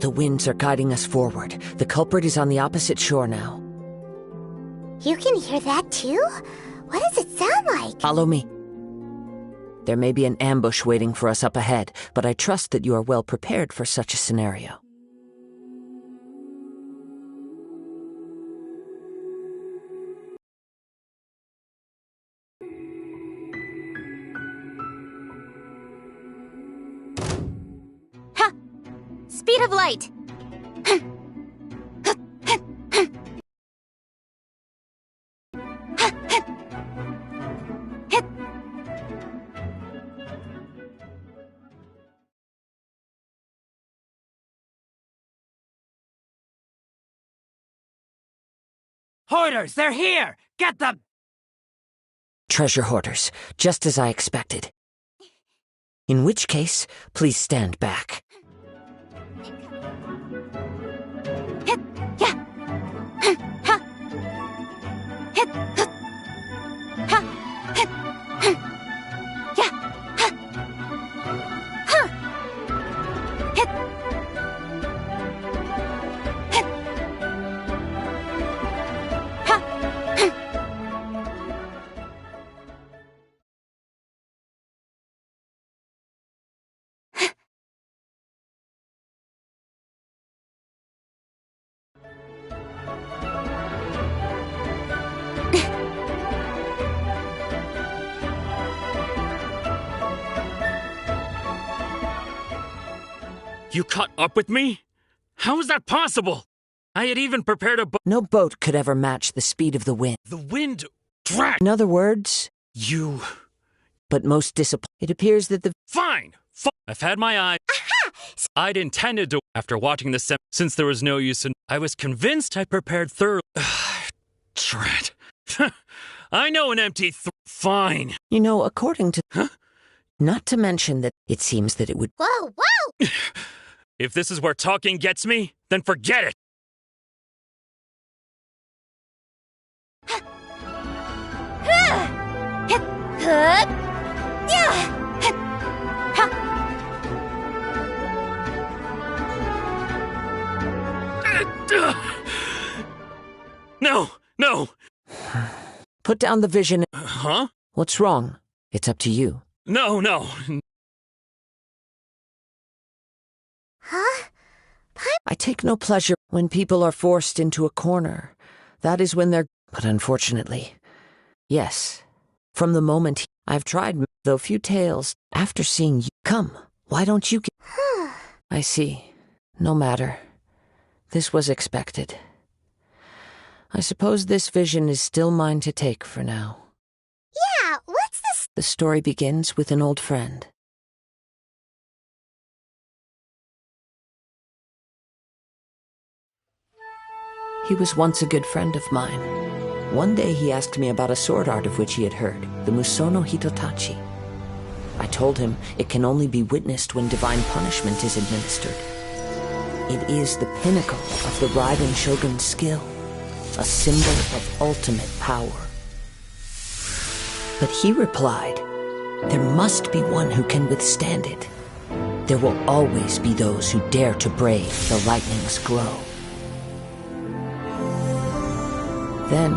The winds are guiding us forward. The culprit is on the opposite shore now. You can hear that too? What does it sound like? Follow me. There may be an ambush waiting for us up ahead, but I trust that you are well prepared for such a scenario. Ha! Speed of light! Hoarders, they're here! Get them! Treasure hoarders, just as I expected. In which case, please stand back. You caught up with me? How is that possible? I had even prepared a boat. No boat could ever match the speed of the wind. The wind dragged. In other words, You... but most disappointing. It appears that the... Fine! I've had my eye. I'd intended to, after watching the since there was no use in... I was convinced I prepared thoroughly. Drat. I know an empty fine. You know, according to... Huh? Not to mention that it seems that it would... Whoa, whoa! If this is where talking gets me, then forget it. No, no. Put down the vision. Huh? What's wrong? It's up to you. No, no. Huh? I take no pleasure when people are forced into a corner. That is when they're... But unfortunately, yes. From the moment I've tried, though few tales, after seeing you... Come, why don't you... I see. No matter. This was expected. I suppose this vision is still mine to take for now. Yeah, what's this? The story begins with an old friend. He was once a good friend of mine. One day he asked me about a sword art of which he had heard, the Musono Hitotachi. I told him it can only be witnessed when divine punishment is administered. It is the pinnacle of the Raiden Shogun's skill, a symbol of ultimate power. But he replied, there must be one who can withstand it. There will always be those who dare to brave the lightning's glow. Then,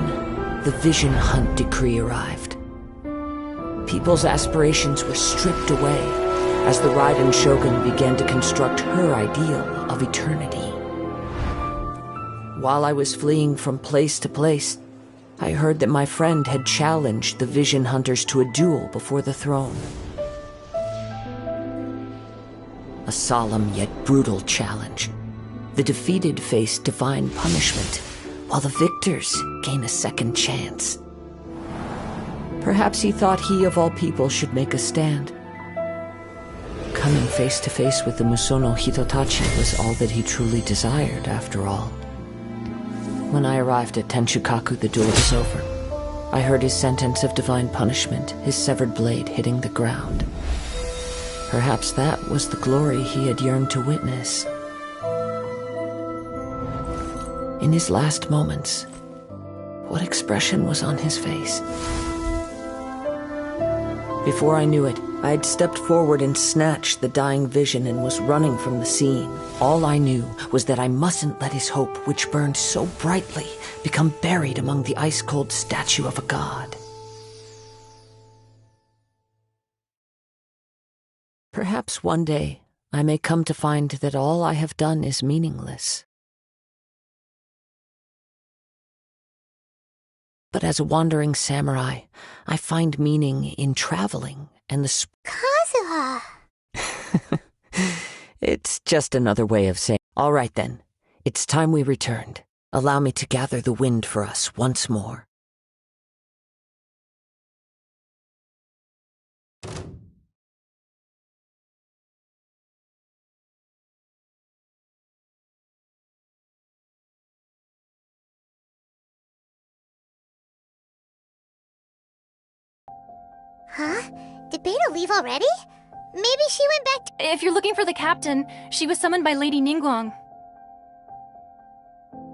the Vision Hunt decree arrived. People's aspirations were stripped away as the Raiden Shogun began to construct her ideal of eternity. While I was fleeing from place to place, I heard that my friend had challenged the Vision Hunters to a duel before the throne. A solemn yet brutal challenge. The defeated face divine punishment, while the victors gain a second chance. Perhaps he thought he of all people should make a stand. Coming face to face with the Musono Hitotachi was all that he truly desired, after all. When I arrived at Tenshukaku, the duel was over. I heard his sentence of divine punishment, his severed blade hitting the ground. Perhaps that was the glory he had yearned to witness. In his last moments, what expression was on his face? Before I knew it, I'd stepped forward and snatched the dying vision and was running from the scene. All I knew was that I mustn't let his hope, which burned so brightly, become buried among the ice-cold statue of a god. Perhaps one day I may come to find that all I have done is meaningless. But as a wandering samurai, I find meaning in traveling and the Kazuha! It's just another way of saying, all right then, it's time we returned. Allow me to gather the wind for us once more. Huh? Did Beta leave already? Maybe she went back to— If you're looking for the captain, she was summoned by Lady Ningguang.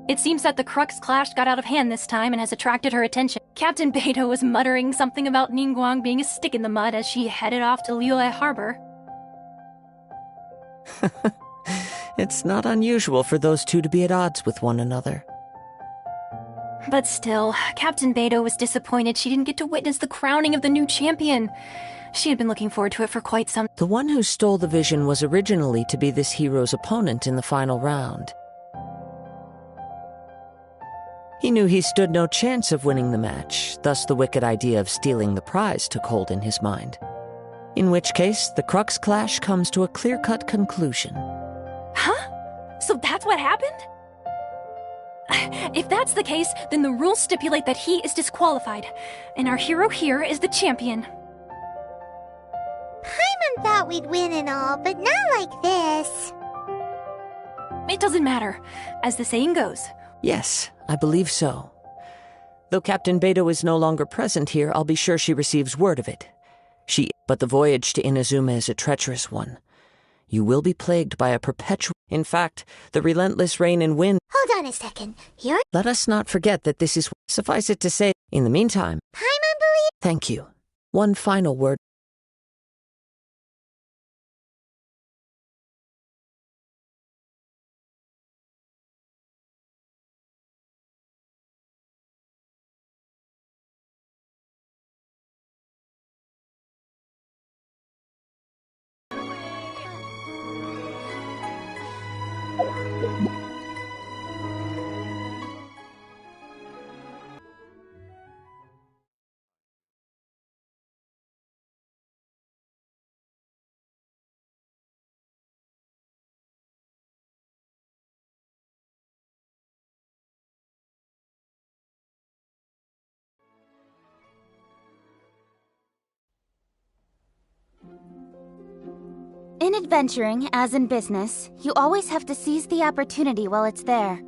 It seems that the Crux clash got out of hand this time and has attracted her attention. Captain Beta was muttering something about Ningguang being a stick in the mud as she headed off to Liyue Harbor. It's not unusual for those two to be at odds with one another. But still, Captain Beto was disappointed she didn't get to witness the crowning of the new champion. She had been looking forward to it for quite some— The one who stole the vision was originally to be this hero's opponent in the final round. He knew he stood no chance of winning the match, thus the wicked idea of stealing the prize took hold in his mind. In which case, the Crux clash comes to a clear-cut conclusion. Huh? So that's what happened? If that's the case, then the rules stipulate that he is disqualified, and our hero here is the champion. Paimon thought we'd win and all, but not like this. It doesn't matter, as the saying goes. Yes, I believe so. Though Captain Beto is no longer present here, I'll be sure she receives word of it. But the voyage to Inazuma is a treacherous one. You will be plagued by a perpetual— In fact, the relentless rain and wind— Hold on a second. You're— Let us not forget that this is— Suffice it to say, in the meantime— Paimon believe— Thank you. One final word. In adventuring, as in business, you always have to seize the opportunity while it's there.